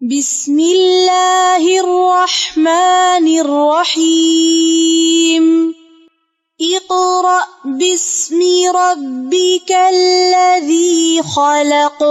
بسم الله الرحمن الرحيم اقرأ باسم ربك الذي خلق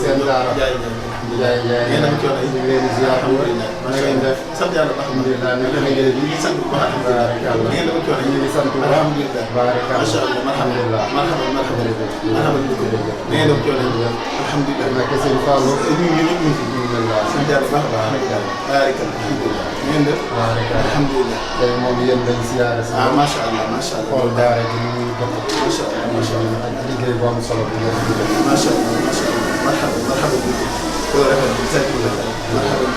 seen daara jaay yéen a ngi ci woon ay ñu ngi leen di ziar na ngeen def sant yàlla alhamdulilah ne ko liggéey bi ñu sant bu baax alhamdulilah ngeen dama ci woon ñu ngi sant bu baax alhamdulilah baraka masha Allah alhamdulilah marhaban marhaban marhaban ngeen dama ci woon alhamdulilah nak seen fallo ñu ngi ñu fi alhamdulilah sant yàlla baax baax baraka alhamdulilah ngeen def baraka alhamdulilah tay moom yéen lañ ziar masha Allah xool daara ji ñu dox masha Allah ak liggéey bu am solo bi masha Allah marhaban marhaban ko rafet bi sant la marhaban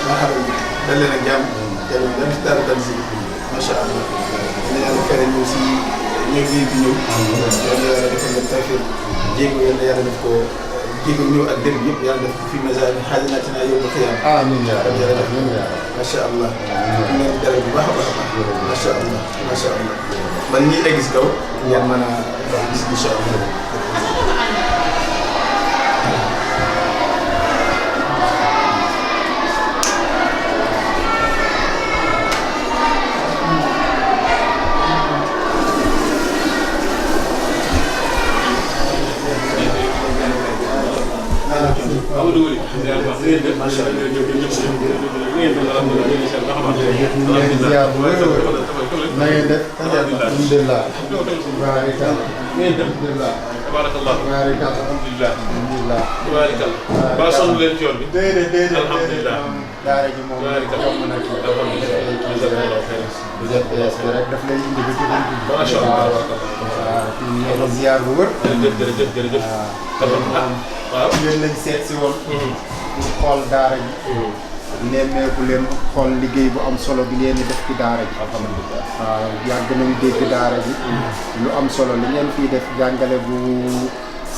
marhaban dal leen ak jàmm dem dara dal si masha Allah ne yàlla fere ñu si ñëw bi ñëw yàlla defal leen tawfiq jéego yàlla def ko jéego ñëw ak dem yëpp yàlla def fi message bi xaajanatina yow ba xiyam amiin ya rabbi amiin ya masha Allah ñu leen dara bu baax a baax masha Allah masha Allah man ñi egg si kaw ngeen mën a gis insha Allah yéen lañ seet si woon pour xool daara ji nemmeeku leen xool liggéey bu am solo bi ngeen di def ci daara ji alhamdulilah waaw yàgg nañu dégg daara ji lu am solo li ngeen fii def jàngale bu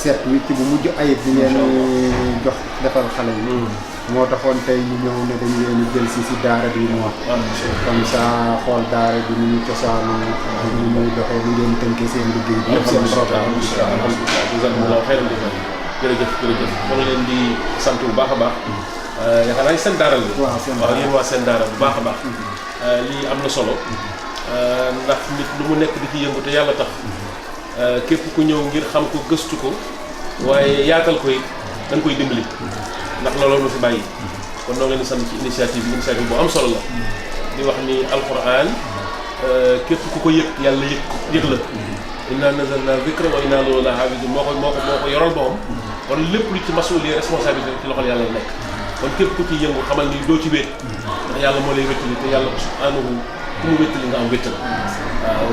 set wicc bu mujj ayib bi ngeen jox defal xale yi moo taxoon tey ñu ñëw ne dañu leen jël si daara bi moo comme ça xool daara bi ni ñu cosaanu ni muy doxee ni ngeen tënkee seen liggéey bi yëpp seen programme jërëjëf jërëjëf ma ngi leen di sant bu baax a baax yaakaar naa seen daara la waaw yéen waa seen daara bu baax a baax lii am na solo ndax nit lu mu nekk di ci yëngu te yàlla tax képp ku ñëw ngir xam ko gëstu ko waaye yaatal ko it da nga koy dimbali ndax looloo ma fi bàyyi kon noo ngeen di sant ci initiative bu am solo la di wax ni alquran képp ku ko yëg yàlla yëg la inna nazalna dhikra wa inna lahu lahafizun moo ko yoral boppam kon lépp lu ci masuuliya responsabilité ci loxol yàlla nekk kon képp ku ci yëngu xamal ni doo ci wéet ndax yàlla moo lay wéttali te yàlla subhanahu ku mu wéttali nga am wéttal waaw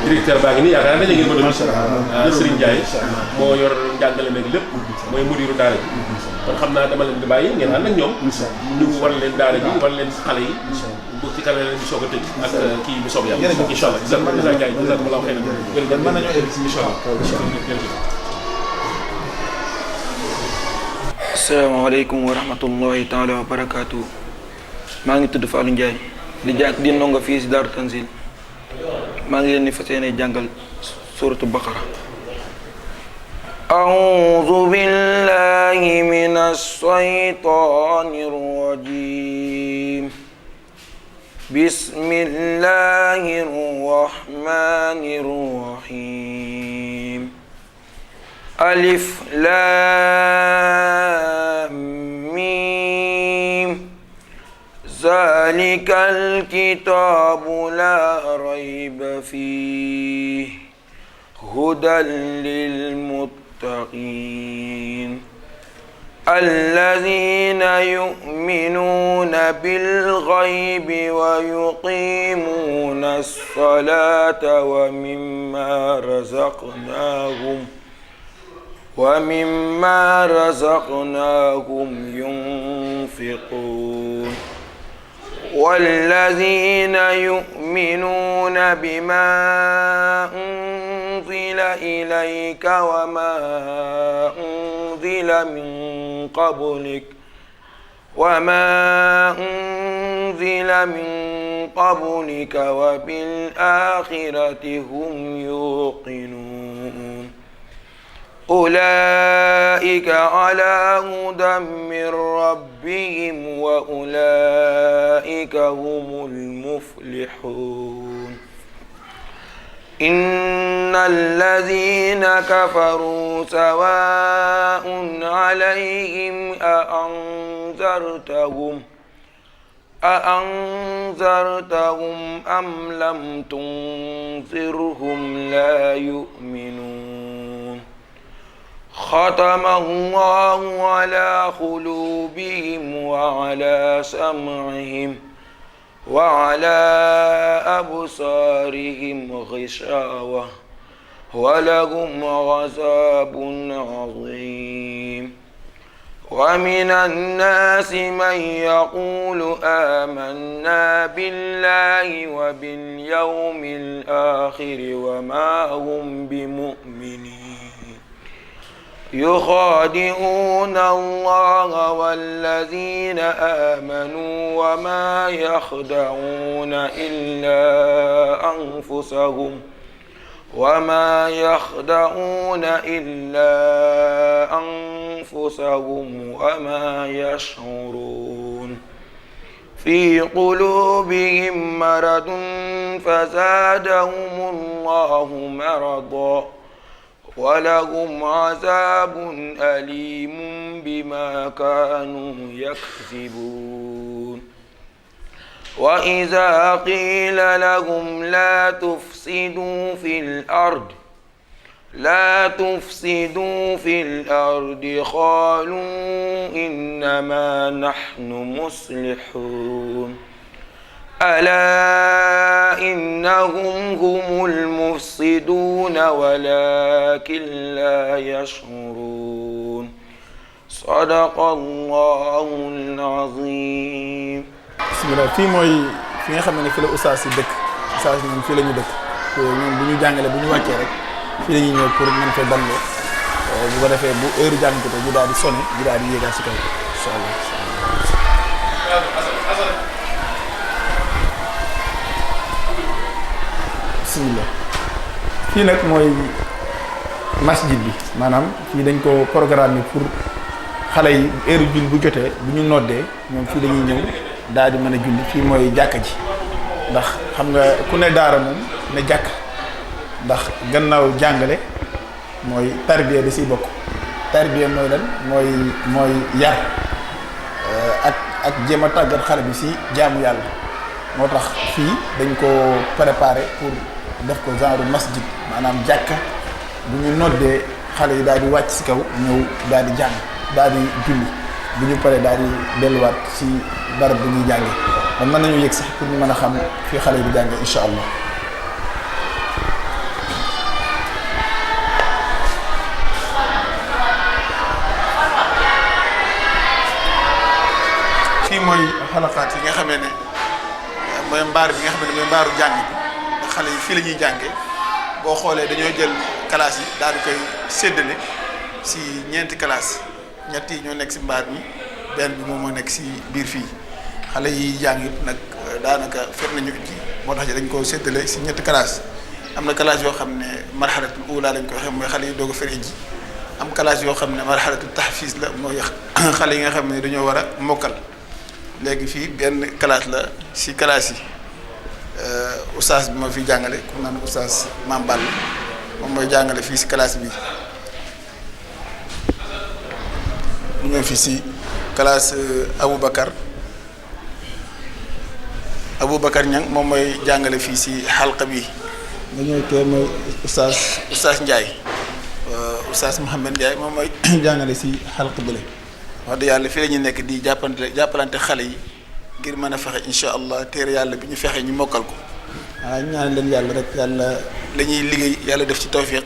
directeur baa ngi nii yaakaar naa dañu ngeen ma doon Serigne Ndiaye moo yor njàngale meeg lépp mooy mudiru daara ji kon xam naa dama leen di bàyyi ngeen ànd ak ñoom ñu war leen daara ji war leen xale yi bu ci kanam leen di soog a tëj ak kii bu soob yàlla incha allah jërëjëf Ndiaye jazakumullahu xayran jërëjëf mën nañoo egg si incha allah asalaamaaleykum wa rahmatullahi taala wa barakaatu maa ngi tudd Fallou Ndiaye di ndongo fii si Daaru Tanzil maa ngi leen di fas yéene jàngal suratu Baqara أعوذ بالله من الشيطان الرجيم بسم الله الرحمن الرحيم ألف لام ميم ذلك الكتاب لا ريب فيه هدى للمتقين الذين يؤمنون بالغيب ويقيمون الصلاة ومما رزقناهم ينفقون والذين يؤمنون بما أنزل إليك وما أنزل من قبلك وبالآخرة هم يوقنون أولئك على هدى من ربهم وأولئك هم المفلحون إن الذين كفروا سواء عليهم أأنذرتهم أم لم تنذرهم لا يؤمنون ختم الله على قلوبهم وعلى سمعهم وعلى أبصارهم غشاوة ولهم عذاب عظيم ومن الناس من يقول آمنا بالله وباليوم الآخر وما هم بمؤمنين يخادعون الله والذين آمنوا وما يخدعون إلا أنفسهم وما يشعرون في قلوبهم مرض فزادهم الله مرضا ولهم عذاب أليم بما كانوا يكذبون وإذا قيل لهم لا تفسدوا في الأرض قالوا إنما نحن مصلحون ألا إنهم هم المفسدون ولكن لا يشعرون صدق الله العظيم. bismillah fii mooy fi nga xam ne fi la ustaas yi dëkk ustaas yi ñoom fii la ñu dëkk ñoom bu ñu jàngalee bu ñu wàccee rek fii la ñuy ñëw pour mën fee dallee bu ko defee bu heure jàng jotee ñu daal di sonné ñu daal di yéegaat si kaw incha allah. bismillah fii nag mooy masjid bi maanaam fii dañ ko programme pour xale yi heure julli bu jotee bu ñu noddee ñoom fii dañuy ñëw daal di mën a julli fii mooy jàkka ji ndax xam nga ku ne daara moom ne jàkk ndax gannaaw jàngale mooy tarbiya da siy bokk tarbiya mooy lan mooy yar ak jéem a tàggat xale bi si jaamu yàlla moo tax fii dañ ko préparé pour def ko genre masjid maanaam jàkka bu ñu noddee xale yi daal di wàcc si kaw ñëw daal di jàng daal di julli bu ñu paree daal di delluwaat si barab bu ñuy jàngee man mën nañu yëg sax pour ñu mën a xam fii xale yi di jàngee incha allah. fii mooy xalaqaat yi nga xamee ne mooy mbaar bi nga xam ne mooy mbaaru jàng bi ndax xale yi fii la ñuy jàngee boo xoolee dañoo jël classe yi daal di koy séddale si ñeenti classe ñett yi ñoo nekk si mbaar mi benn bi moom moo nekk si biir fii xale yi jàng it nag daanaka fet nañu ji moo tax dañ ko séddale si ñetti classe am na classe yoo xam ne marxalatul ula lañ ko waxee mooy xale yi doog a fere ji am classe yoo xam ne marxalatul tahfiz la mooy xale yi nga xam ne dañoo war a mokkal léegi fii benn classe la si classe yi oustaz bi ma fi jàngale ku naan oustaz Mame Ball moom mooy jàngale fii si classe bi ñu ñëw fii si classe Aboubacar Aboubacar Niang moom mooy jàngale fii si xalqa bi nga ñëw kee mooy oustaz Ndiaye oustaz Mouhamed Ndiaye moom mooy jàngale si xalqa bële wax dëgg yàlla fii la ñu nekk di jàppalante xale yi ngir mën a fexe incha allah téere yàlla bi ñu fexe ñu mokkal ko waaw ñaan leen yàlla rek yàlla la ñuy liggéey yàlla def ci tawfiq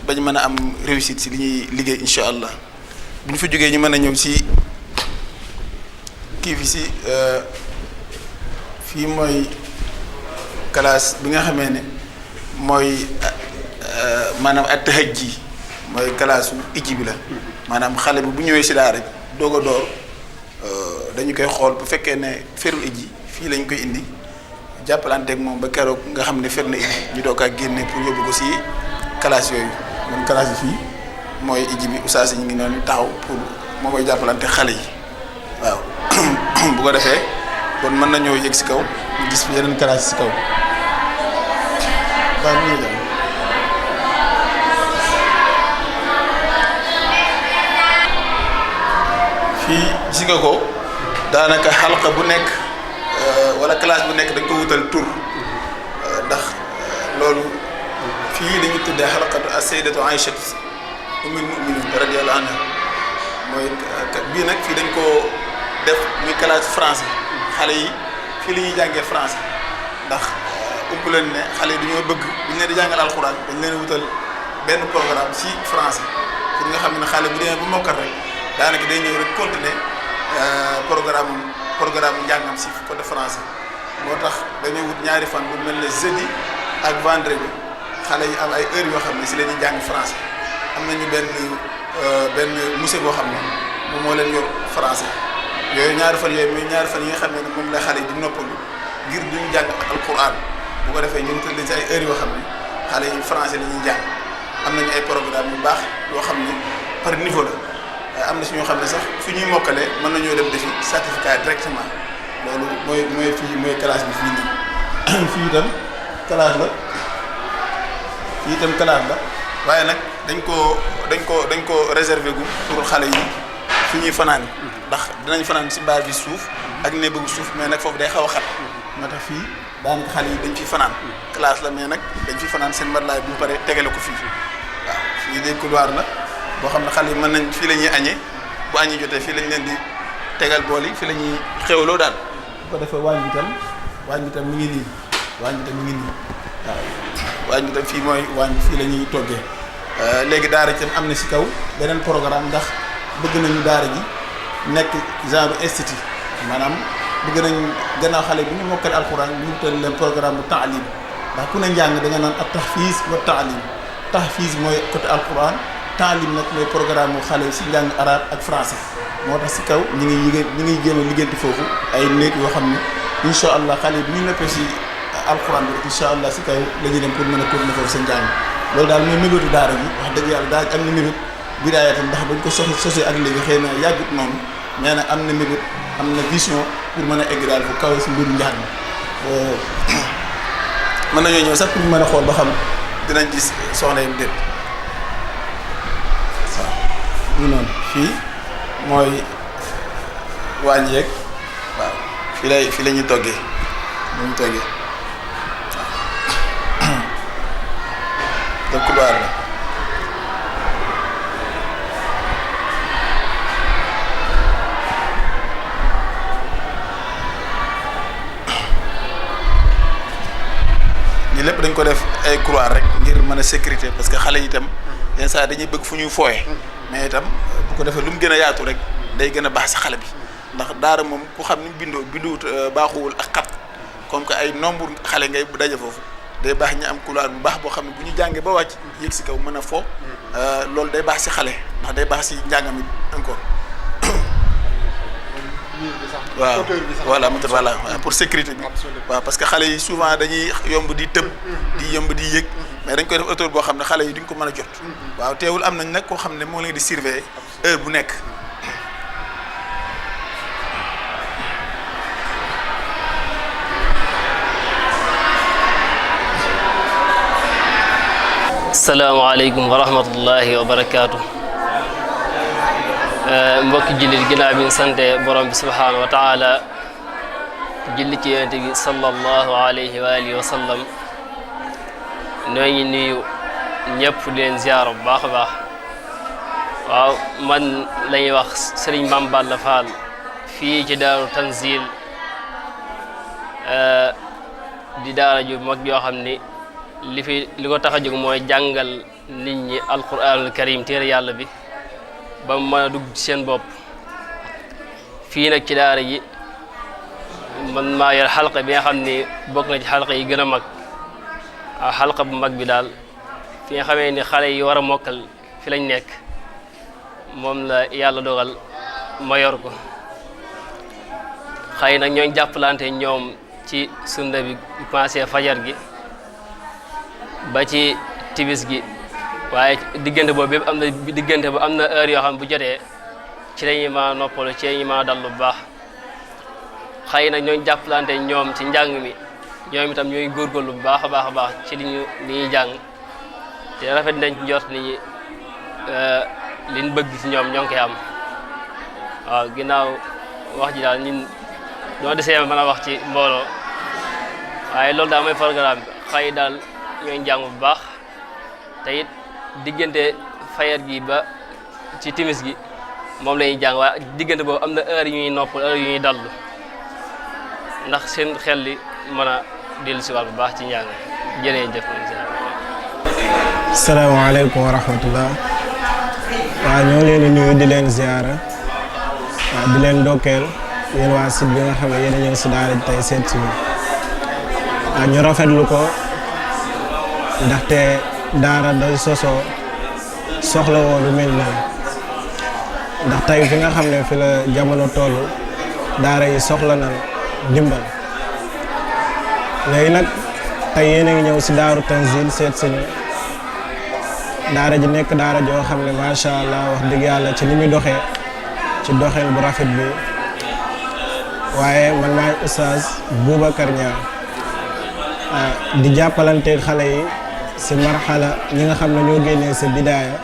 ba ñu mën a am réussite si li ñuy liggéey incha allah bu ñu fa jógee ñu mën a ñëw si kii fi si fii mooy classe bi nga xamee ne mooy maanaam at-tahajji mooy classe ijji bi la maanaam xale bi bu ñëwee si daara doog a door dañu koy xool bu fekkee ne ferul ijji fii lañ koy indi jàppalanteeg moom ba keroog nga xam ne fer na ijji ñu doog a génne pour yóbbu ko si classe yooyu moom classe yi fii mooy ijji bi oustaz ñu ngi noonu taxaw pour moo koy jàppalante xale yi waaw bu ko defee kon mën nañoo yëg si kaw ñu gis fi yeneen classe si kaw waaw ñu ngi fii gis nga ko daanaka xalqa bu nekk wala classe bu nekk dañ ko wutal tur ndax loolu fii dañu tuddee xalqatu as-sayyidatu Aïcha ummul mu'minin radiyallahu anha mooy bii nag fii dañ ko def muy classe français xale yi fii la ñuy jàngee français ndax ump leen ne xale yi dañoo bëgg bu ñu leen di jàngal alxuraan dañ leen wutal benn programme si français pour nga xam ne xale bu demee bu mokkal rek daanaka day ñëw rek continuer programme njàngam si côté français moo tax dañuy wut ñaari fan bu mel ne jeudi ak vendredi xale yi am ay heures yoo xam ne si la ñuy jàng français am nañu benn monsieur boo xam ne moom moo leen yor français yooyu ñaari fan yooyu muy ñaari fan yi nga xam ne moom la xale yi di noppalu ngir duñu jàng alquran bu ko defee ñu tëdd leen si ay heures yoo xam ne xale yi français la ñuy jàng am nañu ay programme yu baax yoo xam ne par niveau la am na si ñoo xam ne sax fi ñuy mokkalee mën nañoo dem defi certificat directement loolu mooy classe bi fii nii fii itam classe la waaye nag dañ ko réserver gu pour xale yi fi ñuy fanaan ndax dinañ fanaan si baar bi suuf ak ne bëgg suuf mais nag foofu day xaw a xat moo tax fii daanaka xale yi dañ fiy fanaan classe la mais nag dañ fiy fanaan seen matlaay bu paree tegale ko fii waaw fii day couloir la boo xam ne xale yi mën nañ fii la ñuy añee bu añee jotee fii lañ leen di tegal bool yi fii la ñuy xewloo daal bu ko defee waañ bi tam mi ngi nii waaw waañ bi tam fii mooy waañ bi fii la ñuy toggee léegi daara ci am na si kaw beneen programme ndax bëgg nañu daara ji nekk genre institut maanaam bëgg nañ gannaaw xale bi ñu mokkal alxuraan ñu wutal leen programme bu taalim ndax ku ne njàng da nga naan ak tahfiz wa taalim tahfiz mooy côté alxuraan taalim nag mooy programme mu xale si njàng arabe ak français moo tax si kaw ñu ngi jéem a liggéeyanti foofu ay néeg yoo xam ne incha allah xale bi ñu nekkee si alxuraan bi incha allah si kaw la ñuy dem pour mën a continuer foofu seen njàng loolu daal mooy mébétu daara ji wax dëgg yàlla daal am na mébét bidaayatan ndax bañ ko sosee ak léegi xëy na yàggut noonu mais nag am na mébét am na vision pour mën a egg daal fu kaw si mbiru njàng mën nañoo ñëw sax pour ñu mën a xool ba xam dinañ gis soxna yi déet waaw ñu noonu fii mooy waañ yeeg waaw fii la ñuy toggee waaw couloir la ñi lépp dañ ko def ay couloir rek ngir mën a sécurité parce que xale yi itam yenn saa dañuy bëgg fu ñuy fooye mais itam bu ko defee lu mu gën a yaatu rek day gën a baax si xale bi ndax daara moom ku xam ni binduwut baaxuwul ak xat comme que ay nombre xale ngay daje foofu day baax ñu am couloir bu baax boo xam ne bu ñu jàngee ba wàcc yéeg si kaw mën a fo loolu day baax si xale ndax day baax si njàngam it encore waaw voilà pour sécurité bi waaw parce que xale yi souvent dañuy yomb di tëb di yomb di yéeg mais dañ koy def hauteur boo xam ne xale yi duñ ko mën a jot waaw teewul am nañ nag koo xam ne moo leen di surveiller heure bu nekk asalaamaaleykum wa rahmatullahi wa barakaatu mbokki jullit ginnaaw bi ñu sante borom bi subhaanahu wa taala julli ci yonent bi sallallahu alayhi wa alihi wa sallam ñoo ngi nuyu ñëpp di leen ziyaara bu baax a baax waaw man lañuy wax Serigne Mame Balla Fall fii ci Daaru Tanzil di daara ju mag yoo xam ni li ko tax a jóg mooy jàngal nit ñi alquranul karim téere yàlla bi ba mu mën a dugg ci seen bopp fii nag ci daara ji man maa yor xalqa bi nga xam ni bokk na ci xalqa yi gën a mag waaw xalqa bu mag bi daal fi nga xamee ni xale yi war a mokkal fi lañ nekk moom la yàlla dogal ma yor ko xëy nag ñooñ jàppalante ñoom ci sunna bi commencé fajar gi ba ci tibis gi waaye diggante boobu bépp am na heure yoo xam bu jotee ci la ñuy ma noppalu ci la ñuy ma dallu bu baax xëy nag ñooñ jàppalante ñoom ci njàng mi ñoom itam ñooy góorgóorlu bu baax a baax ci li ñuy jàng te rafet nañ ci njort ni liñ bëgg ci ñoom ñoo ngi koy am waaw ginnaaw wax ji daal ñun doo desee mën a wax ci mbooloo waaye loolu daal mooy programme bi xëy daal ñooy jàng bu baax te it diggante fayar gi ba ci timis gi moom la ñuy jàng waaye diggante boobu am na heure yu ñuy noppal heure yu ñuy dallu ndax seen xel li mën a dellu si waat bu baax ci njàng jërëjëf. salaamaaleykum wa rahmatullah waaw ñoo leen di nuyu di leen ziara waaw di leen ndokkeel yéen waa site bi nga xam ne yéen a ñëw si daara ji tey seet si waaw ñu rafetlu ko ndaxte daara day sosoo soxla woo lu mel noonu ndax tey fi nga xam ne fi la jamono toll daara yi soxla na ndimbal léegi nag tey yéen a ngi ñëw si Daaru Tanzil seet si ñu daara ji nekk daara joo xam ne macha allah wax dëgg yàlla ci ni muy doxee ci doxeel bu rafet bi waaye man maay oustaz Boubacar Niang di jàppalante xale yi si marxala ñi nga xam ne ñoo génnee si bidaaya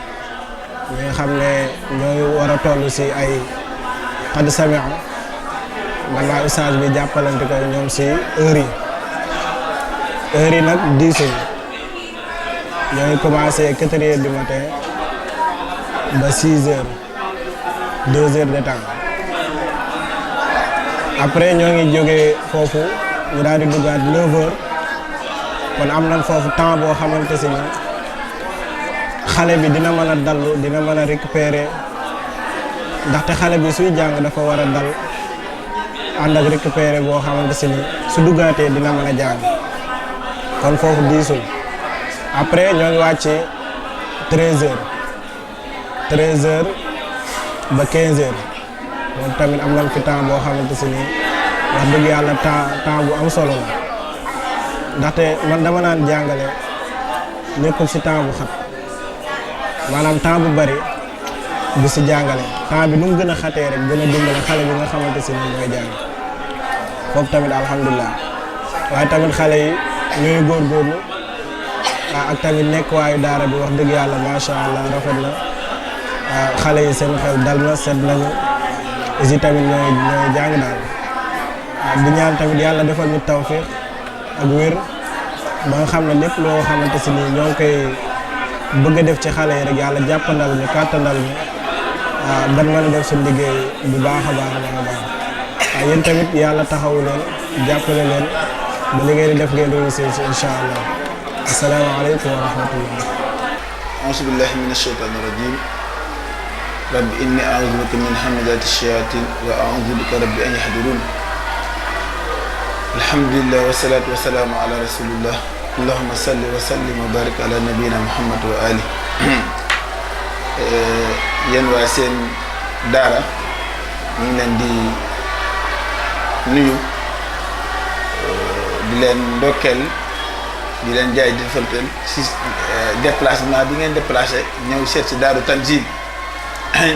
ñi nga xam ne ñooy war a toll si ay xad samia man maay oustaz bi jàppalante ko ñoom si heure yi nag diisuñ ñoo ngi commencé 4 heures du matin ba 6 heures 2 heures de temps après ñoo ngi jógee foofu ñu daal di duggaat 9 heures kon am nañ foofu temps boo xamante si ni xale bi dina mën a dallu dina mën a récupérer ndaxte xale bi suy jàng dafa war a dal ànd ak récupérer boo xamante si ni su duggaatee dina mën a jàng kon foofu diisul après ñoo ngi wàcc 13 heures ba 15 heures moom tamit am nañ fi temps boo xamante si ni wax dëgg yàlla temps bu am solo la ndaxte man dama naan jàngale nekkul si temps bu xat maanaam temps bu bari du si jàngale temps bi nu mu gën a xatee rek gën a dimbale xale bi nga xamante si ni mooy jàng foofu tamit alhamdulilah waaye tamit xale yi ñooy góorgóorlu ak tamit nekk waayu daara bi wax dëgg yàlla macha allah rafet na xale yi seen xel dal na set nañu aussi tamit ñooy jàng daal di ñaan tamit yàlla defal ñu tawfiq ak wér ba nga xam ne lépp loo xamante si nii ñoo ngi koy bëgg a def ci xale yi rek yàlla jàppandal ñu kàttandal ñu ban mën a def suñu liggéey bu baax a baax waaw yéen tamit yàlla taxawu leen jàppale leen ba li ngeen di def ngeen réussir si incha allah asalaamaaleykum wa rahmatullah. auzu billahi min ashaytani rajim rabbi inni a'udhu bika min hamazati shayatin wa a'udhu bika rabbi an yahdurun alhamdulillah wa salatu wa salamu ala rasulillah allahumma salli wa sallim wa barik ala nabiyyina muhammad wa ali yéen waa seen daara ñu ngi leen di nuyu di leen ndokkeel di leen jaay di defalteel si déplacement bi ngeen déplacé ñëw seet si Daaru Tanzil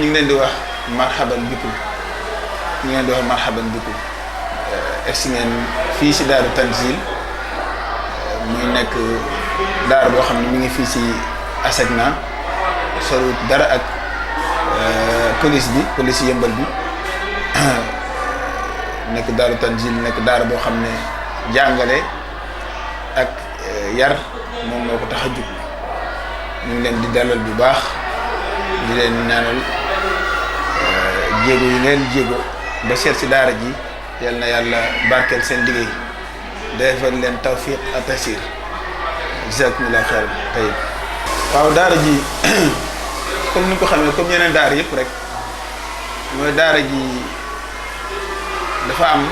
ñu ngi leen di wax marhaban bikum egsi ngeen fii si Daaru Tanzil muy nekk daara boo xam ne mi ngi fii si Asegna sorut dara ak police Yëmbal bi nekk daaru tanzil nekk daara boo xam ne jàngale ak yar moom moo ko tax a jug ñu ngi leen di dalal bu baax di leen ñaanal jéego yi ngeen jéego ba seet si daara ji yal na yàlla barkeel seen liggéey defal leen tawfiq ak tasir jazakumullahu xayran tayib waaw daara ji comme ni ko xamee comme yeneen daara yëpp rek mooy daara ji dafa am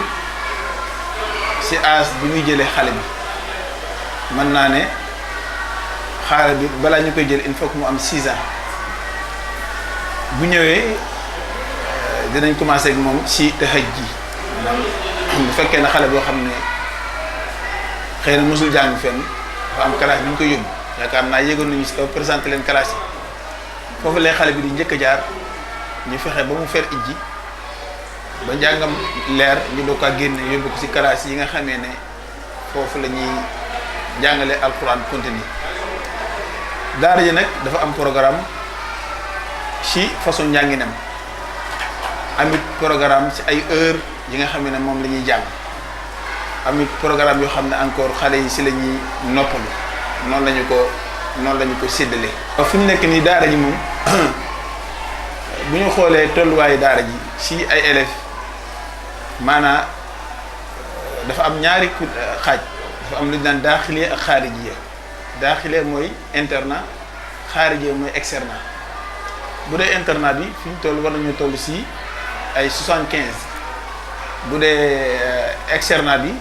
si âge bi muy jëlee xale bi mën naa ne xale bi balaa ñu koy jël il faut que mu am 6 ans bu ñëwee dinañ commencé ak moom si tahaj ji bu fekkee ne xale boo xam ne xëy na mosul jàng fenn dafa am classe bi ñu koy yóbbu yaakaar naa yéegoon nañu si kaw présenté leen classe yi foofu lay xale bi di njëkk a jaar ñu fexe ba mu fer ijji ba njàngam leer ñu doog a génne yóbbu ko si classe yi nga xamee ne foofu la ñuy jàngale alquran continue daara ji nag dafa am programme ci façon njànginam amit programme ci ay heure yi nga xam ne moom la ñuy jàng amit programme yoo xam ne encore xale yi ci la ñuy noppalu noonu lañu ko séddale fi mu nekk nii daara ji moom bu ñu xoolee tolluwaayu daara ji ci ay élèves maanaa dafa am ñaari xaaj dafa am lu ñu naan daaxiliya ak xaarijiya daaxiliya mooy internat xaarijiya mooy externat bu dee internat bi fi ñu toll war nañu toll ci ay 75 bu dee externat bi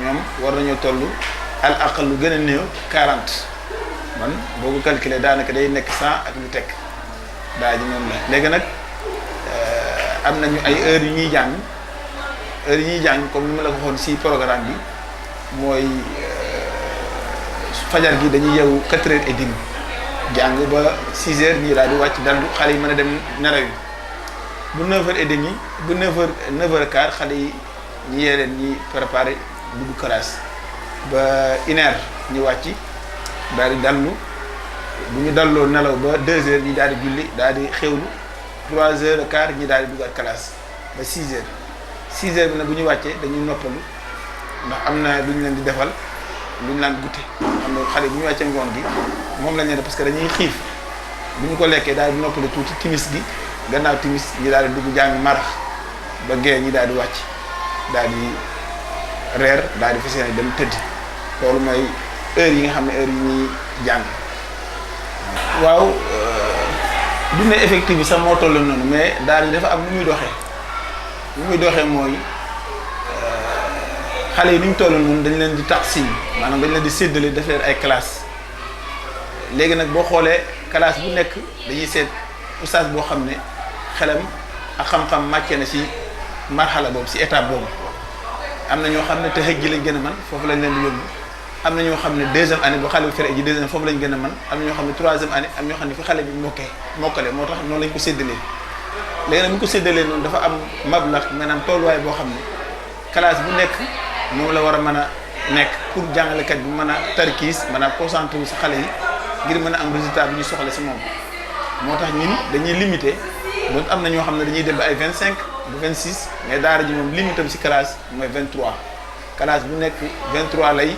ñoom war nañoo toll al aqal lu gën a néew 40 man boo ko calculer daanaka day nekk 100 ak lu teg daa ji noonu la léegi nag am nañu ay heures yu ñuy jàng comme ni ma la ko waxoon ci programme bi mooy fajar gi dañuy yeewu 4h30 jàng ba 6h ñii daal di wàcc daldu xale yi mën a dem nelaw yi bu 9h30 bu 9h15 xale yi ñu yee leen ñi préparé dugg classe ba 1h ñu wàcc daal di dallu bu ñu dalloo nelaw ba 2h ñi daal di julli daal di xewlu 3h15 ñi daal di duggaat classe ba 6h 6h bi nag bu ñu wàccee dañuy noppalu ndax am na lu ñu leen di defal lu ñu laan goûter xam nga xale bu ñu wàccee ngoon gi moom lañ leen def parce que dañuy xiif bu ñu ko lekkee daal di noppalu tuuti timis gi gannaaw timis ñi daal di dugg jàng marax ba gee ñi daal di wàcc daal di reer daal di fas yéene dem tëdd loolu mooy heure yi nga xam ne heure yi ñuy jàng waaw du ne effectif bi sax moo toll noonu mais daal di dafa am nu muy doxee mooy xale yi ni ñu toll noonu dañ leen di taqsim maanaam dañ leen di séddale def leen ay classe léegi nag boo xoolee classe bu nekk dañuy seet oustaz boo xam ne xelam ak xam-xam màccee na ci marxala boobu ci étape boobu am na ñoo xam ne te xëj ji lañ gën a man foofu lañ leen di yóbbu am na ñoo xam ne 2e année bu xale bi fere ji 2e foofu lañ gën a man am na ñoo xam ne 3e année am ñoo xam ne fi xale bi mokkale moo tax noonu lañ ko séddalee léegi nag bu ñu ko séddalee noonu dafa am mablax maanaam tolluwaay boo xam ne classe bu nekk moom la war a mën a nekk pour jàngalekat bi mën a tarkiis mën a concentré wu ci xale yi ngir mën a am résultat bi ñu soxla ci moom moo tax ñun dañuy limité donc am na ñoo xam ne dañuy dem ba ay 25 ba 26 mais daara ji moom limité am ci classe mooy 23 classe bu nekk 23 lay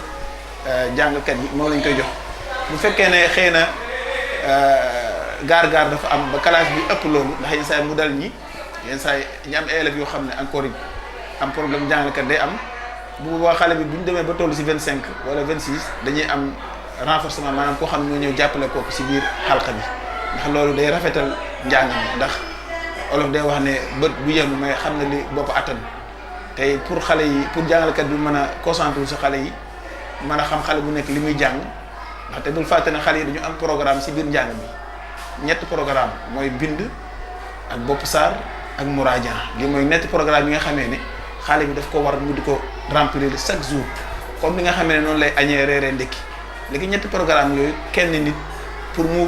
jàngkat bi moom lañ koy jox bu fekkee ne xëy na gaar-gaar dafa am ba classe bi ëpp loolu ndax yenn saa yi mu dal ñi yenn saa yi ñu am élèves yoo xam ne encore am problème jàngalekat day am bu boobaa xale bi bu ñu demee ba toll ci 25 wala 26 dañuy am renforcement maanaam koo xam ne ñoo ñëw jàppale kooku ci biir xalqa bi ndax loolu day rafetal njàng mi ndax olof day wax ne bët bu yenu may xam ne li bopp attan tey pour xale yi pour jàngalekat bi mën a concentré wu ci xale yi mën a xam xale bu nekk li muy jàng ndaxte bul fàtte ne xale yi dañu am programme ci biir njàng bi ñetti programme mooy bind ak bopp saar ak muraaja li mooy ñetti programme yi nga xamee ne xale bi daf ko war mu di ko remplir chaque jour comme ni nga xamee ne noonu lay añee reeree ndekki léegi ñetti programme yooyu kenn nit pour mu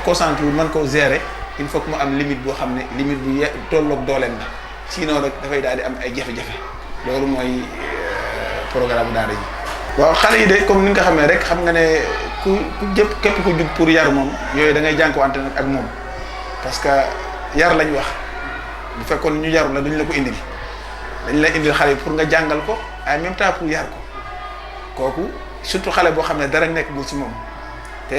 concentré mën ko gérer il faut que mu am limite boo xam ne limite bu tolloog dooleem la sinon rek dafay daal di am ay jafe-jafe loolu mooy programme bu daara ji. waaw xale yi de comme ni nga ko xamee rek xam nga ne ku képp ku jug pour yar moom yooyu da ngay jànkuwante nag ak moom parce que yar lañ wax bu fekkoon ñu yaru la duñ la ko indil dañ la indil xale pour nga jàngal ko en même temps pour yar ko kooku surtout xale boo xam ne dara nekk bu ci moom te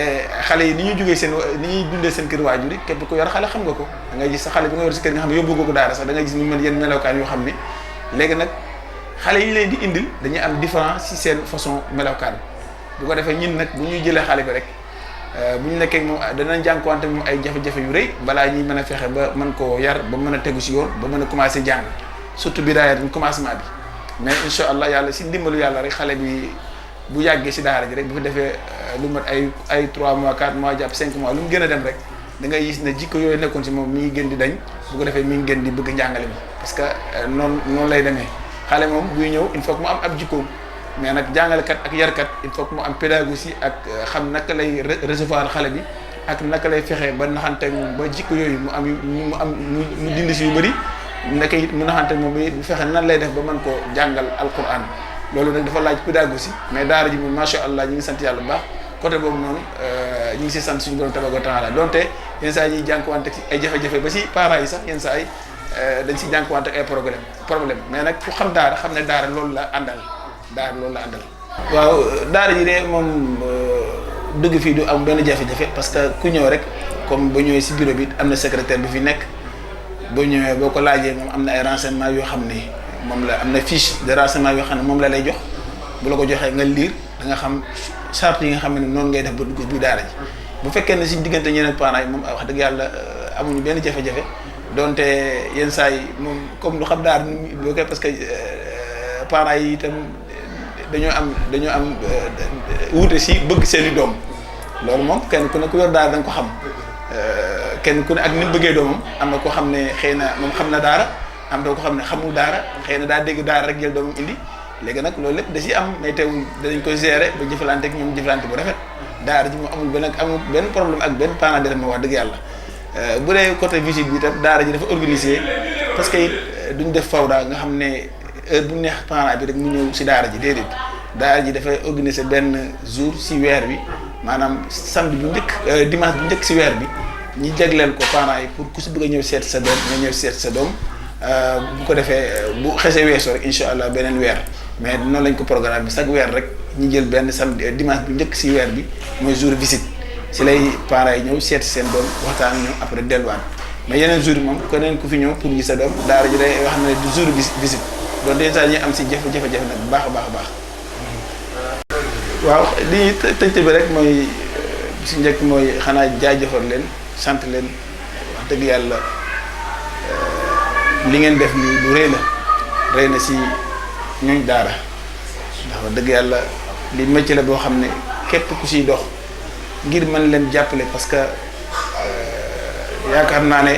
xale yi ni ñuy jógee seen ni ñuy dundee seen kër waajur yi képp ku yor xale xam nga ko da ngay gis sa xale bi nga yor si kër nga xam ne yóbbu ko daara sax da ngay gis ñu mel yenn melokaan yoo xam ne léegi nag xale yi leen di indil dañuy am différence ci seen façon melokaan bu ko defee ñun nag bu ñuy jëlee xale bi rek bu ñu nekkee moom danañ jànkuwante moom ay jafe-jafe yu rëy balaa ñuy mën a fexe ba mën koo yar ba mën a tegu si yoon ba mën a commencé jàng surtout bi daara dañ commencement bi mais incha allah yàlla si ndimbalu yàlla rek xale bi bu yàggee si daara ji rek bu fi defee lu mat ay 3 mois 4 mois jàpp 5 mois lu mu gën a dem rek da ngay gis ne jikko yooyu nekkoon si moom mi ngi gën di dañ bu ko defee mi ngi gën di bëgg njàngale mi parce que noonu lay demee xale moom buy ñëw il faut que mu am ab jikkoom mais nag jàngalekat ak yarkat il faut que mu am pédagogie ak xam naka lay recevoir xale bi ak naka lay fexee ba naxante moom ba jikko yooyu mu dindi si yu bëri naka it mu naxante moom bu fexe nan lay def ba mën koo jàngal alquran loolu nag dafa laaj pédagogie mais daara ji moom macha allah ñu ngi sant yàlla bu baax côté boobu noonu ñu ngi si sant suñu borom tabaaraka wa taala donte yenn saa yi ñuy jànkuwante ci ay jafe-jafe ba si parents yi sax yenn saa yi dañ si jànkuwante ak ay problème mais nag ku xam daara xam ne daara loolu la àndal. waaw daara ji de moom dëgg fii du am benn jafe-jafe parce que ku ñëw rek comme ba ñëwee si bureau bi am na secrétaire bi fi nekk boo ñëwee boo ko laajee moom am na ay renseignements yoo xam ne moom la am na fiche de renseignement yoo xam ne moom la lay jox bu la ko joxee nga lire da nga xam charte yi nga xam ne noonu ngay def ba dugg bi daara ji bu fekkee ne si diggante ñeneen parents yi moom wax dëgg yàlla amuñu benn jafe-jafe donte yenn saa yi moom comme lu xam daara boo koy parce que parents yi itam dañoo am wuute si bëgg seen i doom loolu moom kenn ku ne ku yor daara da nga ko xam kenn ku ne ak ni mu bëggee doomam am na koo xam ne xëy na moom xam na daara am na ko xam ne xamul daara xëy na daa dégg daara rek jël doomam indi léegi nag loolu lépp da si am mais teewul danañ ko gérer ba jëfalante ak ñoom jëfalante bu rafet daara ji moom amul benn problème ak benn parent d'élève ma wax dëgg yàlla bu dee côté visite bi tam daara ji dafa organisé parce que it duñ def fawda nga xam ne heure bu neex parent bi rek mu ñëw si daara ji déedéet daara ji dafay organiser benn jour si weer bi maanaam samedi bu njëkk dimanche bu njëkk si weer bi ñi jagleel ko parents yi pour ku si bëgg a ñëw seet sa doom nga ñëw seet sa doom bu ko defee bu xesee weesoo rek incha allah beneen weer mais noonu lañ ko programme bi chaque weer rek ñu jël benn samedi dimanche bu njëkk si weer bi mooy jour visite si lay parents yi ñëw seet seen doom waxtaan ak ñoom après delluwaat mais yeneen jour yi moom keneen ku fi ñëw pour gis sa doom daara ji day wax ne du jour visite donc déjà ñu am si jafe-jafe nag bu baax a baax. waaw li tëjte bi rek mooy si njëkk mooy xanaa jaajëfal leen sant leen wax dëgg yàlla li ngeen def nii lu rëy na si ñooñ daara ndax wax dëgg yàlla li métier la boo xam ne képp ku siy dox ngir mën leen jàppale parce que yaakaar naa ne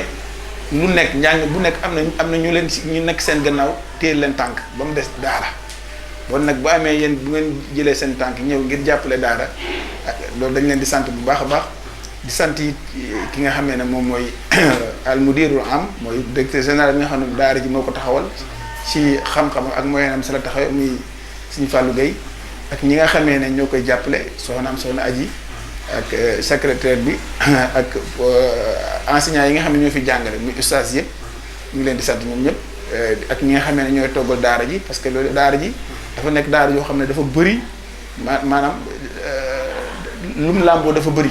lu nekk njàng bu nekk am na ñu leen si ñu nekk seen gannaaw téye leen tànk ba mu des daara bon nag bu amee yéen bu ngeen jëlee seen tànk ñëw ngir jàppale daara loolu dañ leen di sant bu baax a baax di sant it ki nga xamee ne moom mooy al mudirul am mooy directeur général bi nga xam ne daara ji moo ko taxawal ci xam-xam ak moyenam si la taxawee muy Serigne Fallou Gueye ak ñi nga xamee ne ñoo koy jàppale soxna Aji ak secrétaire bi ak enseignants yi nga xam ne ñoo fi jàngale muy ustaas yëpp ñu ngi leen di sant ñoom ñëpp ak ñi nga xamee ne ñooy toggal daara ji parce que loolu daara ji dafa nekk daara yoo xam ne dafa bëri maanaam lu mu làmboo dafa bëri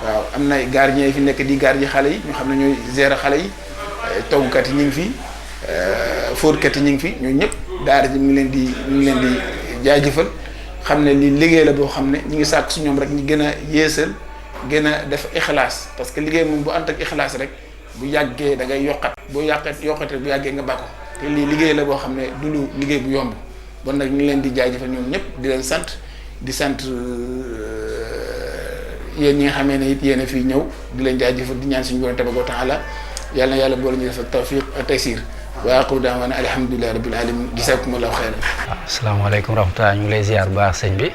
waaw am na gardien yi fi nekk di gardien xale yi ñoo xam ne ñooy gérer xale yi toggkat yi ñu ngi fi fóotkat yi ñu ngi fi ñooñu ñëpp daara ji ñu ngi leen di jaajëfal xam ne li liggéey la boo xam ne ñu ngi sàkk su ñoom rek ñu gën a yeesal gën a def ixlaas parce que liggéey moom bu ànd ak ixlaas rek bu yàggee da ngay yokkat boo yokkatee bu yàggee nga bàkko te lii liggéey la boo xam ne du lu liggéey bu yomb bon nag ñu ngi leen di jaajëfal ñoom ñëpp di leen sant di sant yéen ñi nga xamee ne it yéen a fii ñëw di leen jaajëfal di ñaan suñu borom tabaaraka wa taala yàlla na yàlla boole ñu def ak tawfiq ak taysir wa aqulu da'wana alhamdulillahi rabbil alamin jazakumullahu khairan. asalaamaaleykum rahmatulah ñu ngi lay ziar baax sëñ bi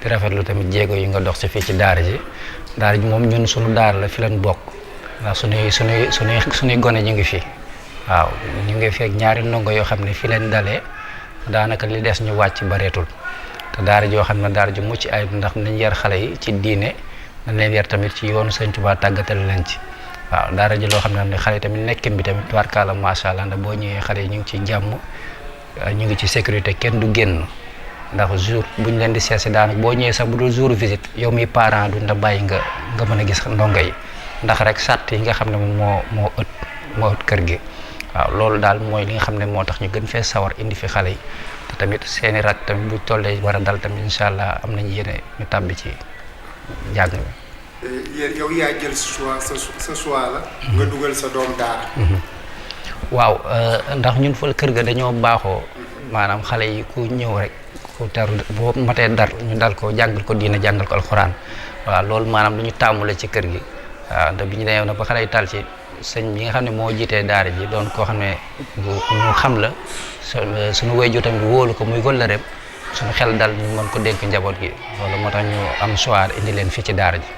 di rafetlu tamit jéego yi nga dox si fii ci daara ji moom ñun suñu daara la fi leen bokk ndax suñuy gone ñu ngi fi waaw ñu ngi fekk ñaari ndongo yoo xam ne fi leen dalee daanaka li des ñu wàcc bareetul te daara joo xam ne daara ju mucc ayib ndax nañ yar xale yi ci diine nañ leen yar tamit ci yoonu Sëñ Tuubaa tàggatal leen ci waaw daara ji loo xam ne xale yi tamit nekkin bi tamit tubaarkàlla macha allah ndax boo ñëwee xale yi ñu ngi ci jàmm ñu ngi ci sécurité kenn du génn ndax jour buñ leen di seesi daanaka boo ñëwee sax bu dul jour visite yow mi parent duñ la bàyyi nga mën a gis ndongo yi ndax rek sàrt yi nga xam ne moom moo ëtt kër gi waaw loolu daal mooy li nga xam ne moo tax ñu gën fee sawar indi fi xale yi te tamit seeni rak tamit bu tollee war a dal tamit incha allah am nañu yéene ñu tàbbi ci njàng mi. yow yaa jël sa choix la. nga dugal sa doom daara. waaw ndax ñun fa kër ga dañoo baaxoo maanaam xale yi ku ñëw rek ku teru boo matee dar ñu dal ko jàngal ko diina jàngal ko alxuraan waaw loolu maanaam lu ñu tàmmule ci kër gi waaw ndax bi ñu demee nag ba xale yi tal ci sëñ bi nga xam ne moo jiitee daara ji doon koo xam ne ñu xam la suñu wéyju tamit wóolu ko muy wëllëreem suñu xel dal ñu mën ko dénk njaboot gi loolu moo tax ñu am choix indi leen fii ci daara ji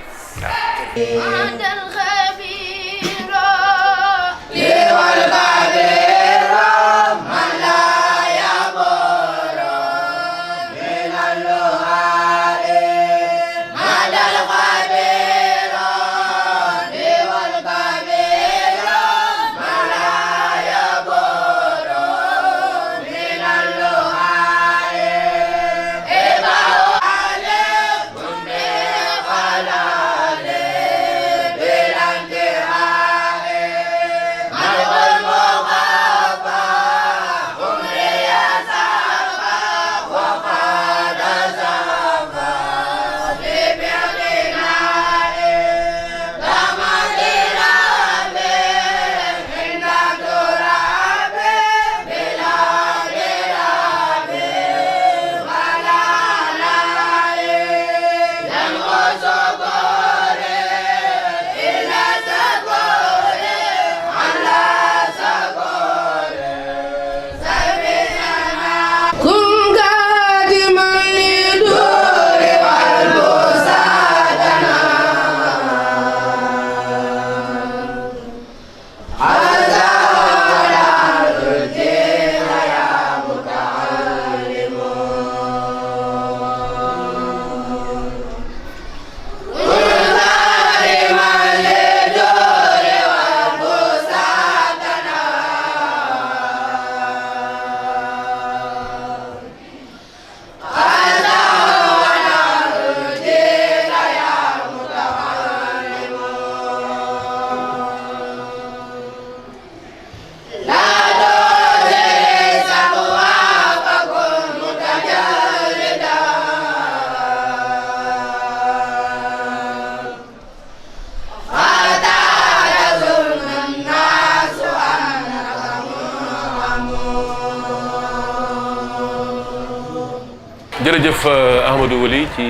jërëjëf Ahmadou Wali ci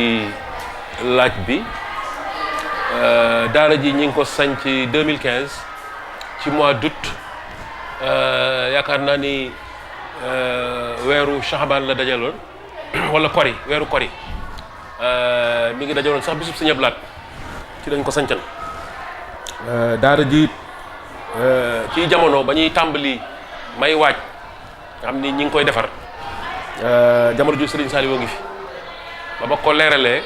laaj bi daara ji ñi ngi ko sanc 2015 ci mois d'août yaakaar naa ni weeru Chaban la dajaloon wala kori weeru kori mi ngi dajaloon sax bisub Sëñ Abdu Lahat ci lañ ko sancan daara ji ci jamono ba ñuy tàmbali may waaj nga xam ni ñi ngi koy defar jamono ju Serigne Saliou ngi fi ba ko leeralee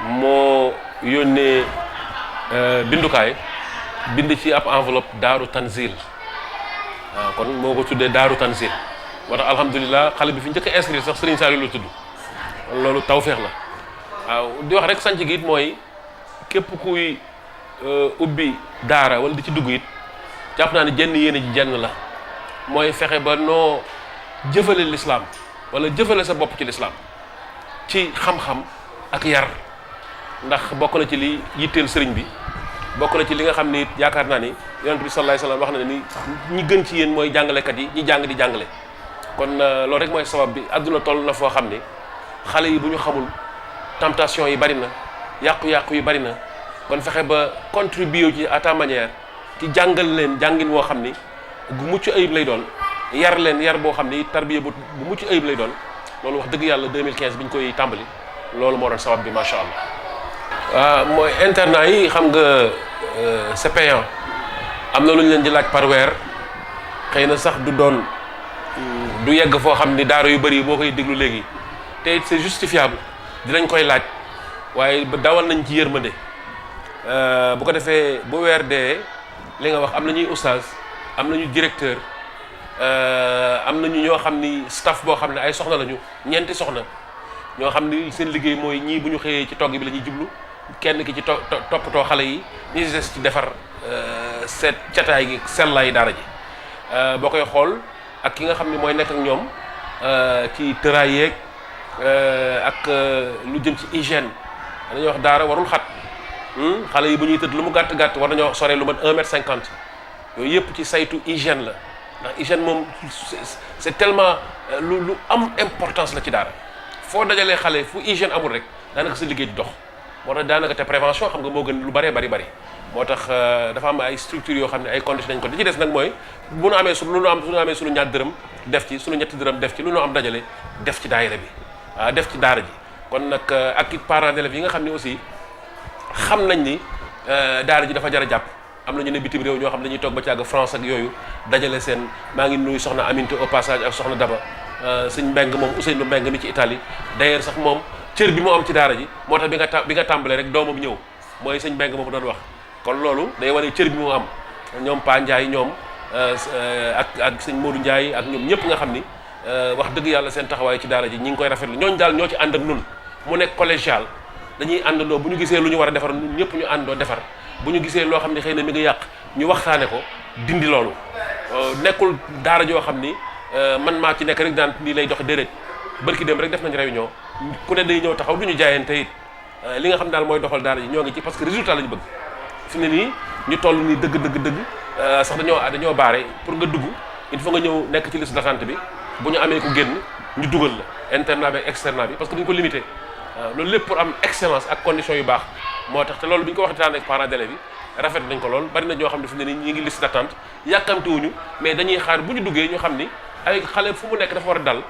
moo yónnee bindukaay bind ci ab enveloppe Daaru Tanzil kon moo ko tuddee Daaru Tanzil moo tax alhamdulilah xale bi fi njëkk a inscrire sax Serigne Saliou la tudd loolu tawféex la waaw di wax rek sanc gi it mooy képp kuy ubbi daara wala di ci dugg it jàpp naa ne jenn yéene ji jenn la mooy fexe ba noo jëfale lislaam wala jëfale sa bopp ci lislaam ci xam-xam ak yar ndax bokk na ci li yitteel sëriñ bi bokk na ci li nga xam ni yaakaar naa ni yonent bi sallallahu alayhi wasallam wax na ni ñi gën ci yéen mooy jàngalekat yi ñi jàng di jàngale kon loolu rek mooy sabab bi àdduna toll na foo xam ni xale yi bu ñu xamul tentation yi bari na yàqu-yàqu yi bari na kon fexe ba contribuer ci à ta manière ci jàngal leen jàngin woo xam ni gu mucc ayib lay doon yar leen yar boo xam ni tarbiya bu mucc ayib lay doon loolu wax dëgg yàlla 2015 bi ñu koy tàmbali loolu moo doon sabab bi macha allah. waaw mooy internat yi xam nga c'est payant am na lu ñu leen di laaj par weer xëy na sax du yegg foo xam ni daara yu bëri boo koy déglu léegi te it c'est justifiable dinañ koy laaj waaye dawal nañ ci yërmande bu ko defee bu weer dee li nga wax am nañuy oustaz am nañu directeur am nañu ñoo xam ni staff boo xam ne ay soxna lañu ñeenti soxna ñoo xam ni seen liggéey mooy ñii bu ñu xëyee ci togg bi la ñuy jublu kenn ki ci toppatoo xale yi ñi ci des ci defar seet cataay gi sellaay daara ji boo koy xool ak ki nga xam ni mooy nekk ak ñoom ci tëraay yeeg ak lu jëm ci hygiène dañuy wax daara warul xat xale yi bu ñuy tëdd lu mu gàtt gàtt war nañoo sore lu mat 1m50 yooyu yëpp ci saytu hygiène la ndax hygiène moom c'est tellement lu am importance la ci daara foo dajalee xale fu hygiène amul rek daanaka sa liggéey di dox moo tax daanaka te prévention xam nga moo gën lu bëree bari moo tax dafa am ay structures yoo xam ne ay conditions nañ ko di ci des nag mooy bu nu amee lu nu amee suñu ñaar dërëm def ci suñu ñetti dërëm def ci lu nu am dajale def ci daayira bi def ci daara ji kon nag ak it parents d'élèves yi nga xam ne aussi xam nañ ni daara ji dafa jar a jàpp am na ñu ne bitim réew ñoo xam ne dañuy toog ba ci àgg France ak yooyu dajale seen maa ngi nuyu soxna Aminta au passage ak soxna Daba sëñ Mbeng moom Ousseynou Mbeng mi ci Italie d'ailleurs sax moom cër bi moo am ci daara ji moo tax bi nga tàmbalee rek doomam ñëw mooy sëñ Mbeng moom doon wax kon loolu day wane cër bi moo am ñoom Pa Ndiaye ñoom ak sëñ Modou Ndiaye ak ñoom ñëpp nga xam ni wax dëgg yàlla seen taxawaay ci daara ji ñi ngi koy rafetlu ñooñu daal ñoo ci ànd ak nun mu nekk collégial dañuy àndandoo bu ñu gisee lu ñu war a defar ñun ñëpp ñu àndoo defar bu ñu gisee loo xam ne xëy na mi ngi yàq ñu waxtaane ko dindi loolu nekkul daara joo xam ni man maa ci nekk rek daan nii lay dox déedéet bërki dem rek def nañ réunion ku ne day ñëw taxaw du ñu jaayante it li nga xam daal mooy doxal daara ji ñoo ngi ci parce que résultat la ñu bëgg fi ne nii ñu toll nii dëgg sax dañoo baare pour nga dugg il faut nga ñëw nekk ci liste d'attente bi bu ñu amee ku génn ñu dugal la internat bi externat bi parce que dañu ko limité loolu lépp pour am excellence ak conditions yu baax moo tax te loolu bi ñu ko waxtaan ak parents d'élèves yi rafet nañ ko lool bari na ñoo xam ne fi ne nii ñi ngi liste d'attente yàkkamtiwuñu mais dañuy xaar bu ñu duggee ñu xam ni ay xale fu mu nekk dafa war a dal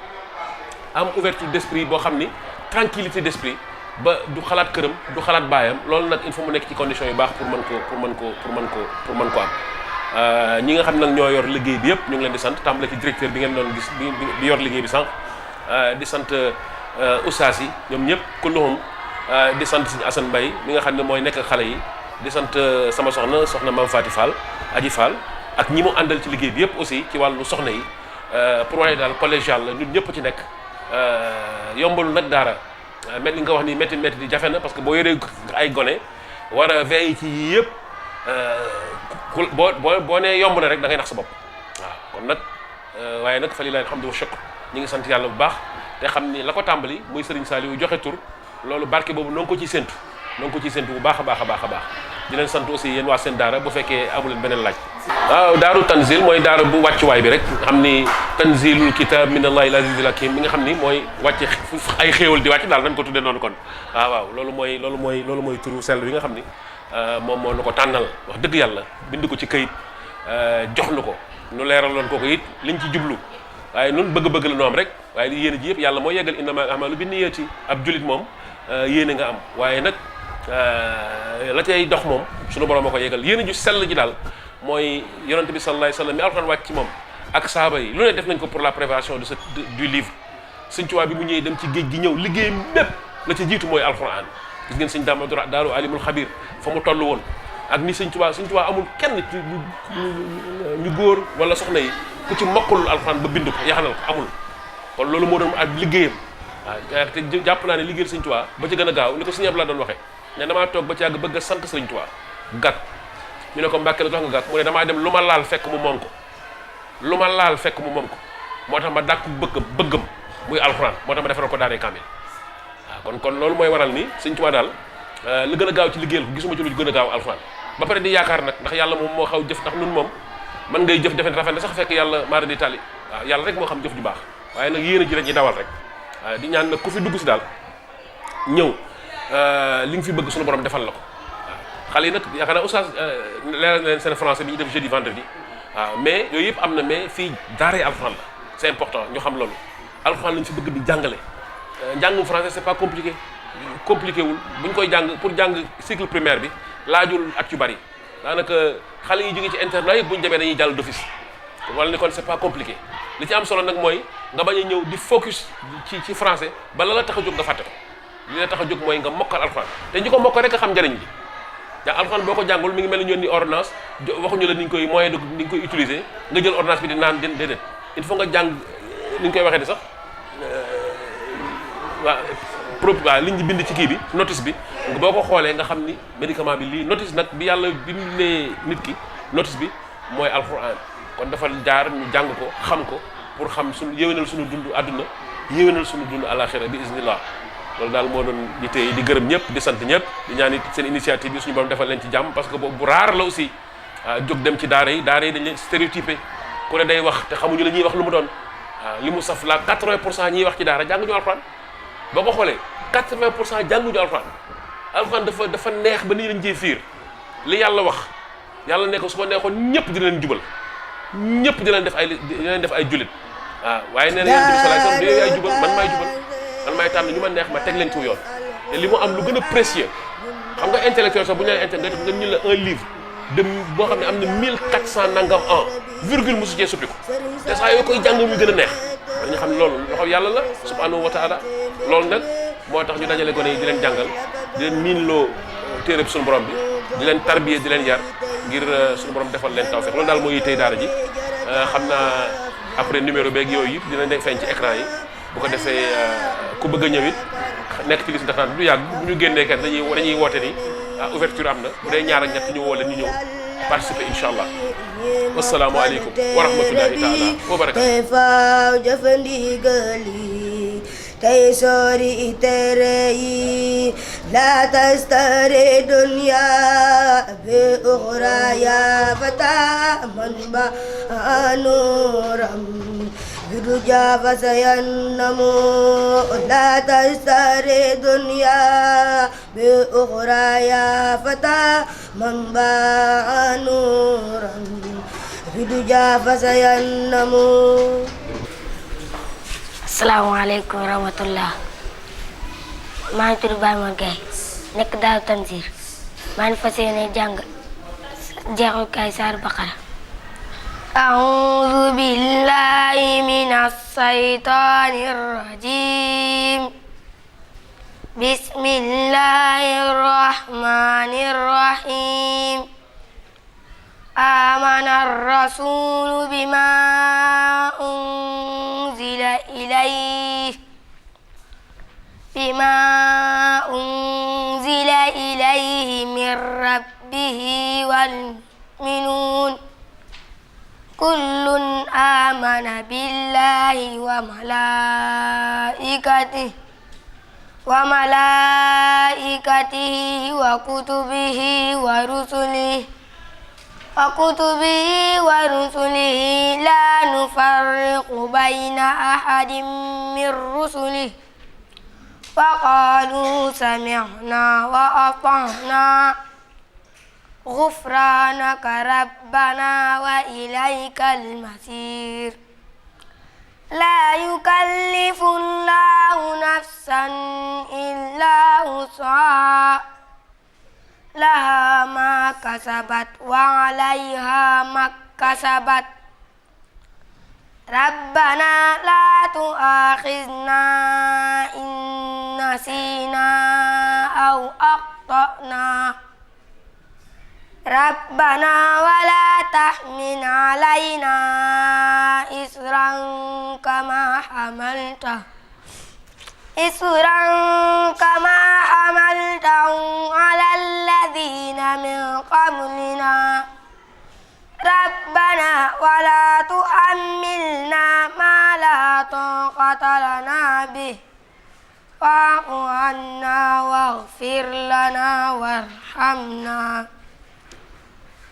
am ouverture d'esprit boo xam ni tranquillité d'esprit ba du xalaat këram du xalaat baayam loolu nag il faut mu nekk ci conditions yu baax pour mën ko am ñi nga xam nag ñoo yor liggéey bi yëpp ñu ngi leen di sant tàmbale ci directeur bi ngeen doon gis bi yor liggéey bi sànq di sant ustaas yi ñoom ñëpp kulluhum di sant Sëñ Assane Mbaye mi nga xam ne mooy nekk xale yi di sant sama soxna Mame Fati Fall Aji Fall ak ñi mu àndal ci liggéey bi yëpp aussi ci wàllu soxna yi pour wane daal collégial la ñun ñëpp ci nekk yombalu nag daara métti nga wax ni métti di jafe na parce que boo yoree ay gone war a veiller ci yii yëpp boo nee yomb na rek da ngay nax sa bopp waaw kon nag waaye nag fa lillahi alhamdu wa shukr ñi ngi sant yàlla bu baax te xam ni la ko tàmbali muy Serigne Saliou joxe tur loolu barke boobu noo ngi ko ciy séntu bu baax a baax di leen sant aussi yéen waa seen daara bu fekkee amu leen beneen laaj. waaw daaru tanzil mooy daara bu wàccuwaay bi rek xam ni tanzilul kitab min allahi al-azizil hakim mi nga xam ni mooy wàcce ay xéewal di wàcc daal nañ ko tuddee noonu kon waaw loolu mooy turu sell bi nga xam ni moom moo nu ko tànnal wax dëgg yàlla bind ko ci këyit jox nu ko nu leeraloon ko it liñ ci jublu waaye nun bëgg-bëgg la nu am rek waaye li yéene ji yëpp yàlla mooy yeggal innamal a'malu binniyati ab julit moom yéene nga am waaye nag la cay dox moom sunu borom moo ko yeggal yéene ju sell ji daal mooy yonente bi sallallahu alayhi wa sallam mi alxuraan wàcc ci moom ak sahaaba yi lu ne def nañ ko pour la préparation du livre Sëñ Tuubaa bi mu ñëwee dem ci géej gi ñëw liggéey mépp la ca jiitu mooy alxuraan gis ngeen sëñ daaru alimul xabir fa mu toll woon ak ni Sëñ Tuubaa amul kenn ci ñu góor wala soxna yi ku ci mokkalul alxuraan ba bind ko yaxanal ko amul kon loolu moo doon ak liggéeyam waaw te jàpp naa ne liggéeyal Sëñ Tuubaa ba ci gën a gaaw ni ko Sëñ Abdu Lahat doon waxee ne damaa toog ba ci yàgg bëgg a sant Sëñ Tuubaa gàtt ñu ne ko Mbàkke la tax nga gàtt mu ne damaa dem lu ma laal fekk mu moom ko moo tax ma dàkku bëggam muy alxuraan moo tax ma defaral ko daaree kaamil waaw kon loolu mooy waral ni Sëñ Tuubaa daal li gën a gaaw ci liggéeyal ko gisuma ci lu gën a gaaw alxuraan ba pare di yaakaar nag ndax yàlla moom moo xaw jëf ndax nun moom man ngay jëf defe rafet na sax fekk yàlla maara di tali waaw yàlla rek moo xam jëf ju baax waaye nag yéen a ji rek ñi dawal rek waaw di ñaan nag ku fi dugg si daal ñëw li nga fi bëgg suñu borom defal la ko waaw xale yi nag yaakaar naa oustaz leeral na leen seen français bi ñu def jeudi vendredi waaw mais yooyu yëpp am na mais fii daaree alxuraan la c'est important ñu xam loolu alxuraan lañu fi bëgg di jàngale njàngum français c'est pas compliqué wul bu ñu koy jàng pour jàng cycle primaire bi laajul at yu bari daanaka xale yi jóge ci internat yëpp bu ñu demee dañuy jàll d'office wala ni kon c'est pas compliqué li ci am solo nag mooy nga bañ a ñëw di focus ci français ba la tax a jóg nga fàtte ko li la tax a jóg mooy nga mokkal alxuraan te ñi ko mokkal rek a xam njëriñ bi ndax alxuraan boo ko jàngul mi ngi mel ni ñoon ni ordonnance waxuñu la ni ñu koy moyen de ni ñu koy utiliser nga jël ordonnance bi di naan déedéet il faut nga jàng ni ñu koy waxee di sax waa liñ bind ci kii bi notice bi boo ko xoolee nga xam ni médicament bi lii notice nag bi yàlla bi mu nee nit ki notice bi mooy alquran kon dafa jaar ñu jàng ko xam ko pour xam suñu yéwénal suñu dund àdduna yéwénal suñu dund àlaxira bi iznillah loolu daal moo doon di tey di gërëm ñëpp di sant ñëpp di ñaan it seen initiative bi suñu borom defal leen ci jàmm parce que boobu bu raar la aussi jóg dem ci daara yi dañ leen stéréotypé ku ne day wax te xamuñu la ñuy wax lu mu doon li mu saf la 80% ñiy wax ci daara jànguñu alxuraan boo ko xoolee 80% jànguñu alxuraan dafa neex ba nii lañ jee fiir li yàlla wax yàlla ne ko su ko neexoon ñëpp dina leen jubal ñëpp dina leen def ay julit waaye nee na yonent bi sallallahu alayhi wasallam yow yaay jubal man maay tànn ñu ma neex ma teg leen ci yoon te li mu am lu gën a précieux xam nga intellectuel sax bu ñu nee nga ñu la un livre de boo xam ne am na 1400 nangam an virgule mosu cee suppi ko te saa yoo koy jàng muy gën a neex dañu xam ne loolu loxo yàlla la subhanahu wa taala loolu nag moo tax ñu dajale gone yi di leen jàngal di leen miinloo téereb suñu borom bi di leen tarbiye di leen yar ngir suñu borom defal leen tawfeex loolu daal moo yittey daara ji xam naa après numéro beeg yooyu yëpp dina nekk feeñ ci écran yi bu ko defee ku bëgg a ñëw it nekk ci liste d'attente du yàgg bu ñu génnee kat dañuy woote ni ouverture am na bu dee ñaar ak ñett ñu woo leen ñu ñëw participer incha allah wasalaamu aleykum wa rahmatullahi taala wa barakatu tey sori tere yi la tastari dunya bi ukhra ya fata man ba anuram biduja fasayannamu la tastari dunya bi ukhra ya fata man ba anuram biduja fasayannamu. Assalamualaikum warahmatullah. Maa ngi tudd Baye Mor Gaye nekk Daaru Tanzil maa ngi fas yéene jàng jeexukaay saar Baqara. A'udhu billahi minas shaytanir rajim. Bismillahirrahmanirrahim. Amanar rasulu bima unzila ilaihi min rabbihi wal mu'minun kullun amana billahi wa malaikatihi wa kutubihi wa rusulihi la nufarriqu baina ahadin min rusulihi wa qalu sami'na wa ata'na ghufranaka rabbana wa ilaikal masir. La yukallifu Allahu nafsan illa wus'aha laha ma kasabat wa 'alaiha makkasabat. Rabbana la tu'akhizna in nasina aw akhtana. Rabbana wa la tahmil 'alaina isran kama hamaltahu 'alal ladzina min qablina. Rabbana wa la tuhammilna ma la taqata lana bih wa'fu 'anna waghfir lana warhamna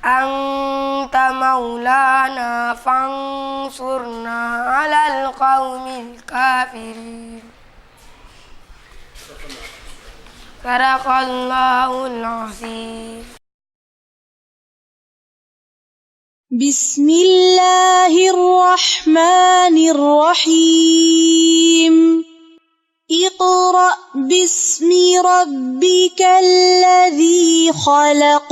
anta maulana fansurna 'alal qaumil kafirin. Sadaqallahul azim. Bismillahirrahmanirrahim. Iqra' bismi rabbikal ladzi khalaq.